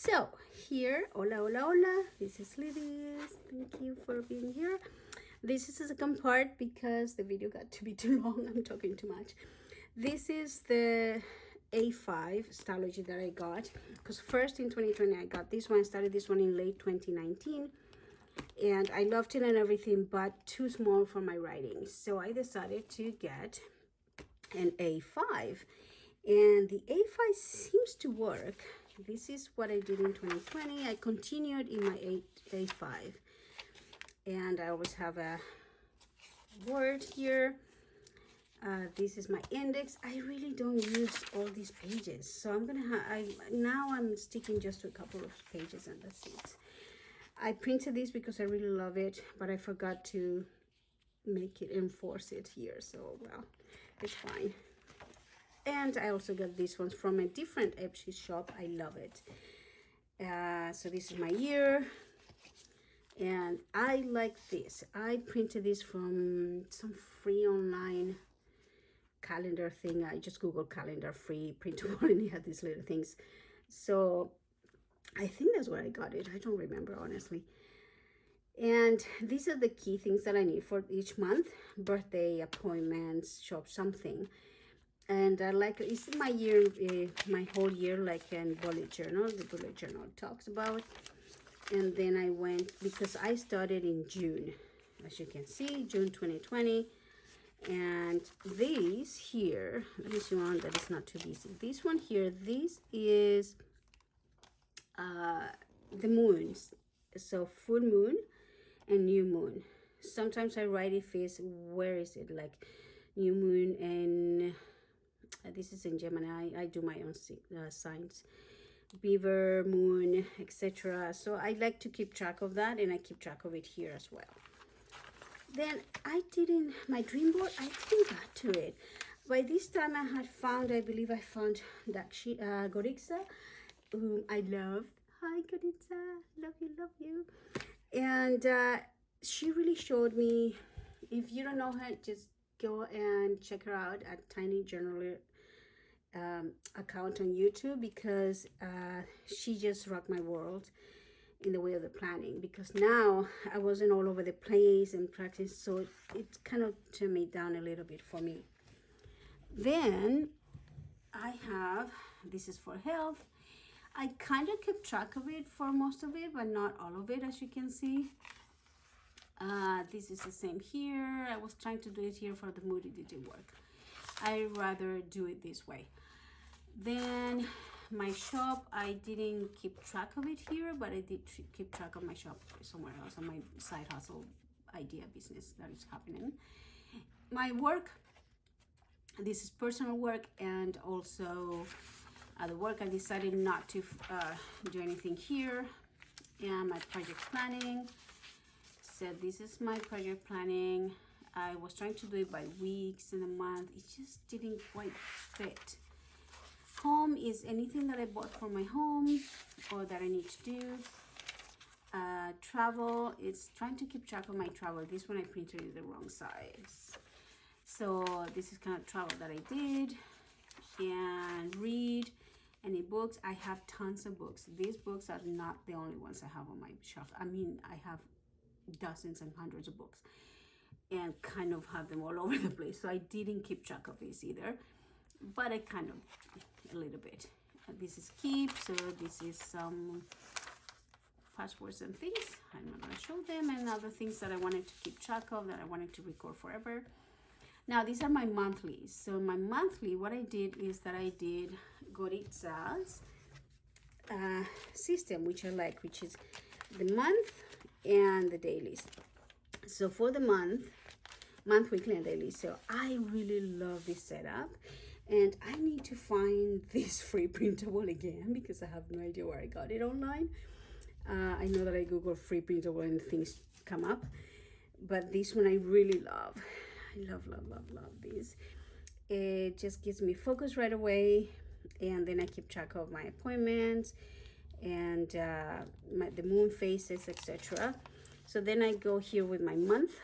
So here, hola, hola, hola. This is Lidis. Thank you for being here. This is the second part because the video got to be too long. I'm talking too much. This is the A5 Stalogy that I got because first in 2020 I got this one. I started this one in late 2019 and I loved it and everything, but too small for my writing. So I decided to get an A5, and the A5 seems to work. This is what I did in 2020. I continued in my A5, and I always have a word here. This is my index. I really don't use all these pages, so I'm gonna now I'm sticking just to a couple of pages and that's it. I printed this because I really love it, but I forgot to make it enforce it here, so well, it's fine. And I also got this one from a different Etsy shop. I love it. So this is my year, and I like this. I printed this from some free online calendar thing. I just googled calendar free printable and it had these little things. So I think that's where I got it. I don't remember honestly. And these are the key things that I need for each month: birthday, appointments, shop, something. And I like it's my year, my whole year, like in bullet journal. The bullet journal talks about. And then I went, because I started in June, as you can see, June 2020. And these here, let me see one that is not too busy. This one here, this is the moons. So full moon and new moon. Sometimes I write if it's, where is it, like new moon, and this is in Gemini. I do my own signs, beaver, moon, etc. So I like to keep track of that, and I keep track of it here as well. Then I didn't, my dream board, I didn't get to it. By this time I had found, I believe I found that Gorica, whom I love. Hi Gorica, love you. And she really showed me. If you don't know her, just go and check her out at Tiny Journaler account on YouTube, because she just rocked my world in the way of the planning, because now I wasn't all over the place and practice, so it kind of turned me down a little bit for me. Then I have, this is for health. I kind of kept track of it for most of it, but not all of it, as you can see. This is the same here. I was trying to do it here for the mood. It didn't work. I rather do it this way. Then my shop, I didn't keep track of it here, but I did keep track of my shop somewhere else, on my side hustle idea business that is happening. My work, this is personal work, and also the work, I decided not to do anything here. And my project planning, so this is my project planning. I was trying to do it by weeks and a month. It just didn't quite fit. Home is anything that I bought for my home or that I need to do. Travel is trying to keep track of my travel. This one I printed it the wrong size. So this is kind of travel that I did. And read any books. I have tons of books. These books are not the only ones I have on my shelf. I mean, I have dozens and hundreds of books and kind of have them all over the place. So I didn't keep track of this either, but I kind of a little bit. This is keep, so this is some passwords and things. I'm not going to show them, and other things that I wanted to keep track of, that I wanted to record forever. Now these are my monthlies. So my monthly, what I did is that I did Gorica's system, which I like, which is the month and the dailies. So for the month, weekly, and daily. So I really love this setup, and I need to find this free printable again because I have no idea where I got it online. I know that I Google free printable and things come up, but this one I really love. I love this. It just gives me focus right away, and then I keep track of my appointments and the moon phases, etc. So then I go here with my month.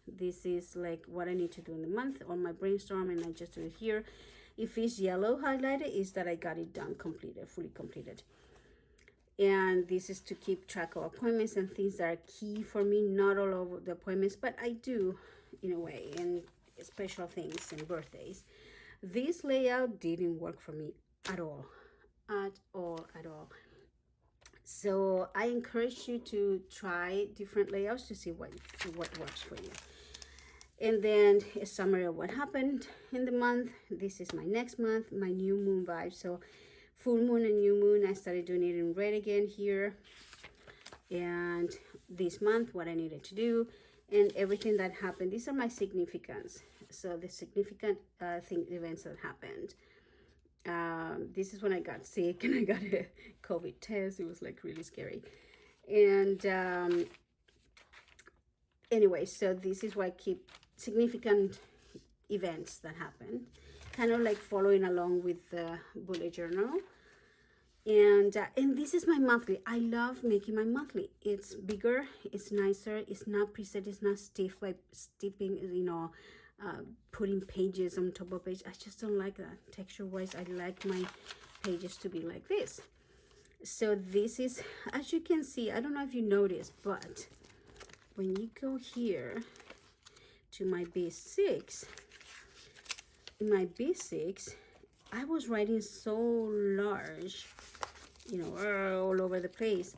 This is like what I need to do in the month on my brainstorm, and I just do it here. If it's yellow highlighted, is that I got it done, completed, fully completed. And this is to keep track of appointments and things that are key for me, not all over the appointments, but I do in a way, and special things and birthdays. This layout didn't work for me at all, at all. So I encourage you to try different layouts to see what works for you. And then a summary of what happened in the month. This is my next month, my new moon vibe. So full moon and new moon, I started doing it in red again here. And this month, what I needed to do and everything that happened. These are my significance. So the significant events that happened. This is when I got sick and I got a COVID test. It was like really scary. And anyway, so this is why I keep significant events that happen, kind of like following along with the bullet journal. And this is my monthly. I love making my monthly. It's bigger, it's nicer, it's not preset, it's not stiff, like stipping, you know, putting pages on top of pages. I just don't like that. Texture wise, I like my pages to be like this. So this is, as you can see, I don't know if you noticed, but when you go here to my B6, in my B6, I was writing so large, you know, all over the place.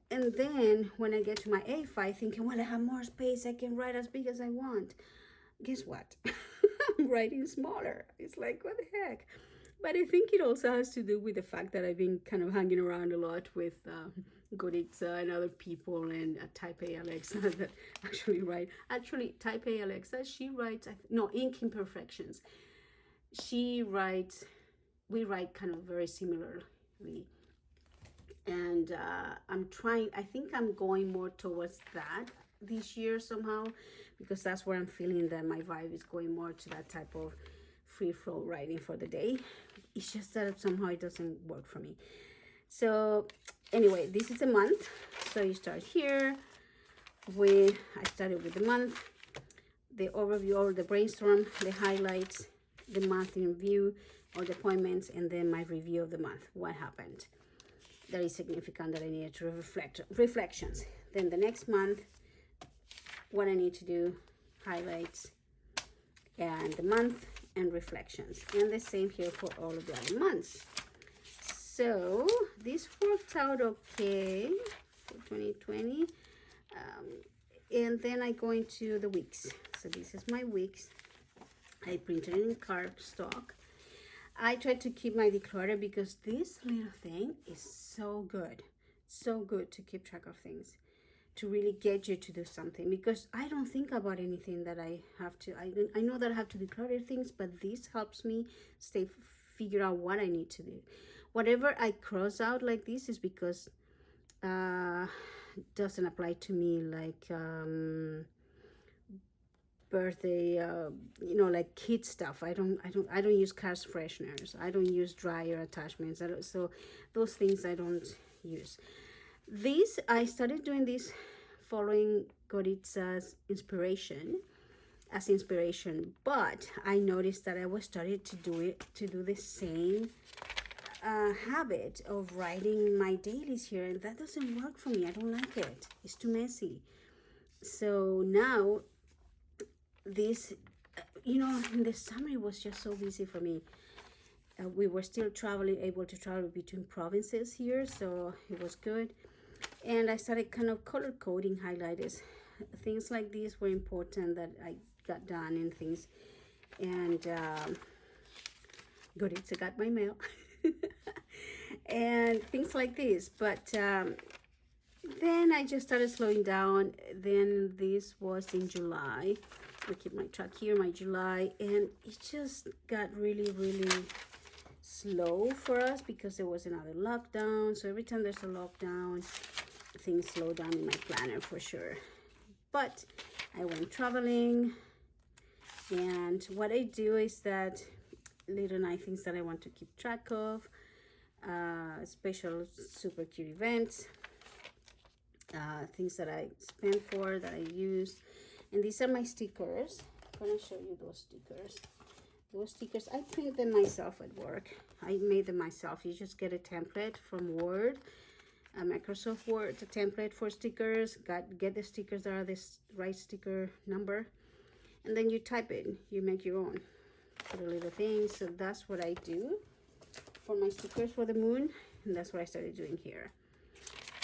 And then when I get to my A5, thinking, well, I have more space, I can write as big as I want. Guess what? I'm writing smaller. It's like, what the heck? But I think it also has to do with the fact that I've been kind of hanging around a lot with Gorica and other people, and Type A Alexa that actually write. Actually, Type A Alexa, she writes, no, Ink Imperfections. She writes, we write kind of very similarly. And I'm trying, I think I'm going more towards that this year somehow, because that's where I'm feeling that my vibe is going more to that type of free flow writing for the day. It's just that somehow it doesn't work for me. So anyway, this is a month. So you start here. I started with the month, the overview or the brainstorm, the highlights, the month in review, or the appointments, and then my review of the month. What happened that is significant that I needed to reflections. Then the next month, what I need to do, highlights, and the month, and reflections. And the same here for all of the other months. So this worked out okay for 2020. And then I go into the weeks. So this is my weeks. I printed it in cardstock. I try to keep my declutter because this little thing is so good to keep track of things, to really get you to do something, because I don't think about anything that I have to. I know that I have to declutter things, but this helps me figure out what I need to do. Whatever I cross out like this is because doesn't apply to me, like birthday, you know, like kid stuff. I don't use car fresheners. I don't use dryer attachments. So those things I don't use. I started doing this following Gorica's inspiration, but I noticed that I was starting to do the same habit of writing my dailies here, and that doesn't work for me. I don't like it. It's too messy. So now this, you know, in the summer it was just so busy for me. We were still able to travel between provinces here, so it was good. And I started kind of color coding highlighters. Things like these were important that I got done, and things. And Gorica got my mail. And things like this. But then I just started slowing down. Then this was in July. I keep my track here, my July, and it just got really slow for us because there was another lockdown. So every time there's a lockdown, things slow down in my planner for sure. But I went traveling, and what I do is that little nice things that I want to keep track of, special super cute events, things that I spend for, that I use. And these are my stickers. I'm gonna show you those stickers. Those stickers, I print them myself at work. I made them myself. You just get a template from Word, a Microsoft Word, a template for stickers. Get the stickers that are this right sticker number, and then you type it. You make your own, put a little thing. So that's what I do for my stickers for the moon, and that's what I started doing here.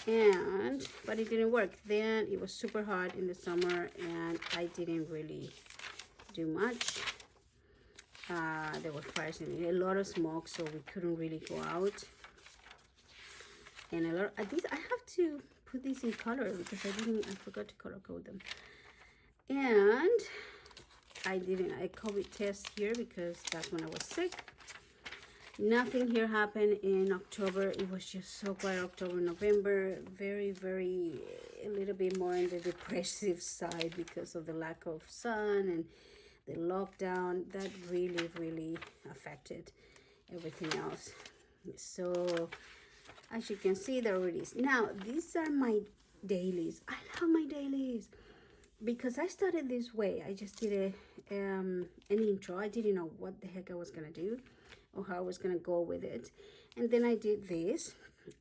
And but it didn't work. Then it was super hot in the summer, and I didn't really do much. There were fires and a lot of smoke, so we couldn't really go out. And a lot. I have to put these in color because I forgot to color code them. And I didn't. I COVID test here because that's when I was sick. Nothing here happened in October. It was just so quiet. October, November, very, very, a little bit more on the depressive side because of the lack of sun and the lockdown. That really, really affected everything else. So as you can see, there it is. Now, these are my dailies. I love my dailies because I started this way. I just did an intro. I didn't know what the heck I was gonna do or how I was gonna go with it, and then I did this.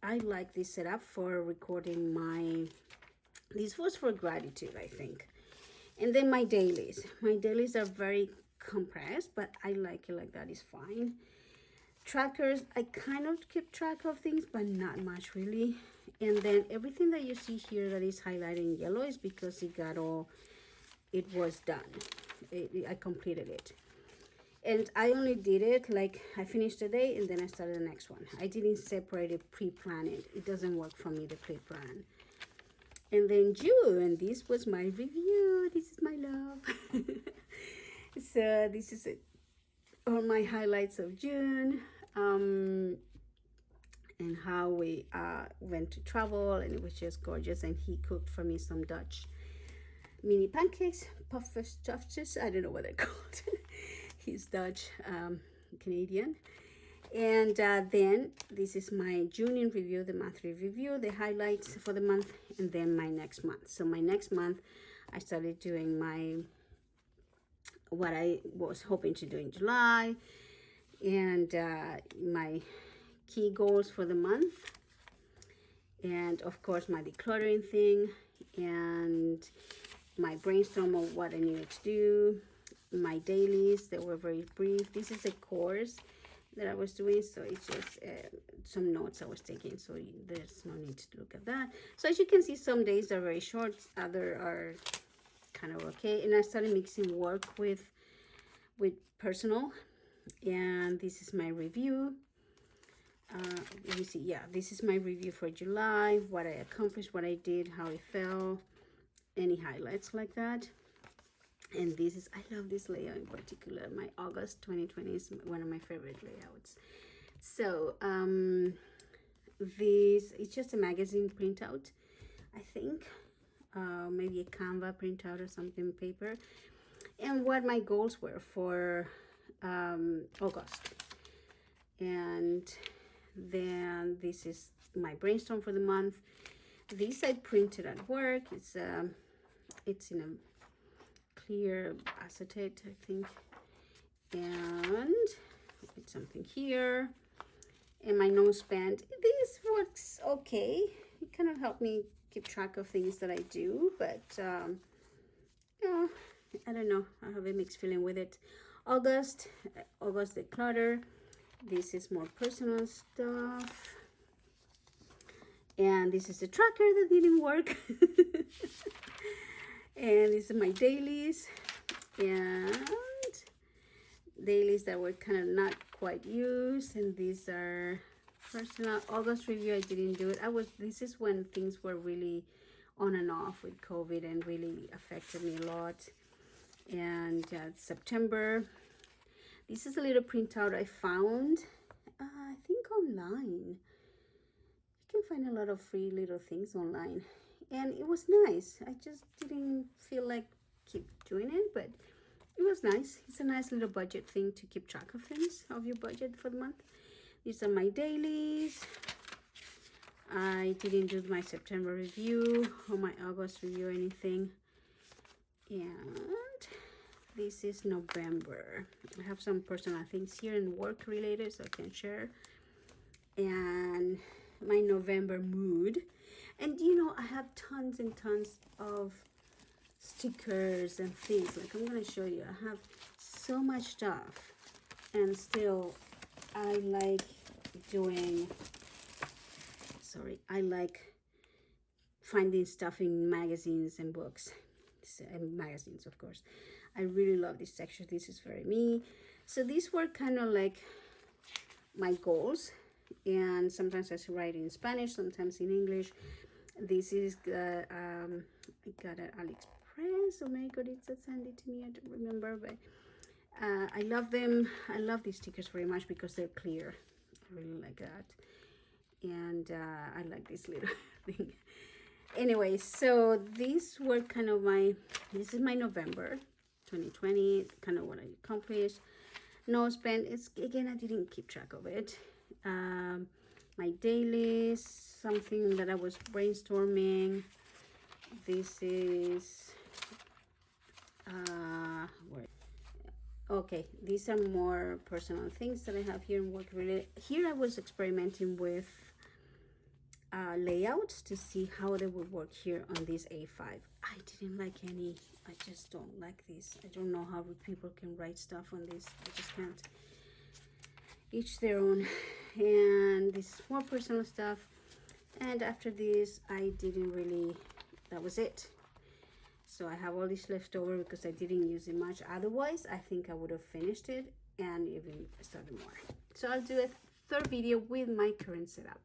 I like this setup for recording this was for gratitude, I think. And then my dailies are very compressed, but I like it like that. Is fine. Trackers, I kind of keep track of things, but not much really. And then everything that you see here that is highlighted in yellow is because it was done. I completed it. And I only did it, like, I finished the day and then I started the next one. I didn't separate it, pre-plan it. It doesn't work for me, the pre-plan. And then June, this was my review. This is my love. So this is it. All my highlights of June. And how we went to travel, and it was just gorgeous. And he cooked for me some Dutch mini pancakes, pufferstuffjes. I don't know what they're called. He's Dutch, Canadian. And then this is my June in review, the monthly review, the highlights for the month, and then my next month. So my next month, I started doing what I was hoping to do in July, and my key goals for the month, and of course my decluttering thing, and my brainstorm of what I needed to do, my dailies that were very brief. This is a course that I was doing, so it's just some notes I was taking, so there's no need to look at that. So as you can see, some days are very short, other are kind of okay. And I started mixing work with personal. And this is my review. Let me see. Yeah, this is my review for July, what I accomplished, what I did, how it felt, any highlights like that. And this is, I love this layout in particular. My August 2020 is one of my favorite layouts. So this is just a magazine printout, I think. Maybe a Canva printout or something, paper. And what my goals were for August. And then this is my brainstorm for the month. This I printed at work. It's in a clear acetate, I think. And it's something here. And my nose band. This works okay. It kind of helped me keep track of things that I do, but yeah, I don't know. I have a mixed feeling with it. August declutter. This is more personal stuff. And this is the tracker that didn't work. And this is my dailies. And dailies that were kind of not quite used. And these are personal. August review, I didn't do it. This is when things were really on and off with COVID and really affected me a lot. And September, this is a little printout I found, I think online. You can find a lot of free little things online, and it was nice. I just didn't feel like keep doing it, but it was nice. It's a nice little budget thing to keep track of things, of your budget for the month. These are my dailies. I didn't do my September review or my August review or anything. And this is November. I have some personal things here and work related, so I can share. And my November mood. And you know, I have tons and tons of stickers and things. Like, I'm gonna show you, I have so much stuff, and still I like doing, sorry, I like finding stuff in magazines and books, and magazines, of course. I really love this section. This is very me. So these were kind of like my goals, and sometimes I write in Spanish, sometimes in English. This is I got it AliExpress. Oh my god, it's sent it to me, I don't remember, but I love them. I love these stickers very much because they're clear. I really like that. And I like this little thing. Anyway, so these were kind of this is my November 2020, kind of what I accomplished. No spend, it's again, I didn't keep track of it. My dailies, something that I was brainstorming. This is okay, these are more personal things that I have here in work related. Here I was experimenting with layouts to see how they would work here on this A5. I didn't like any. I just don't like this. I don't know how people can write stuff on this. I just can't. Each their own. And this is more personal stuff. And after this, I didn't really, that was it. So I have all this left over because I didn't use it much. Otherwise, I think I would have finished it and even started more. So I'll do a third video with my current setup.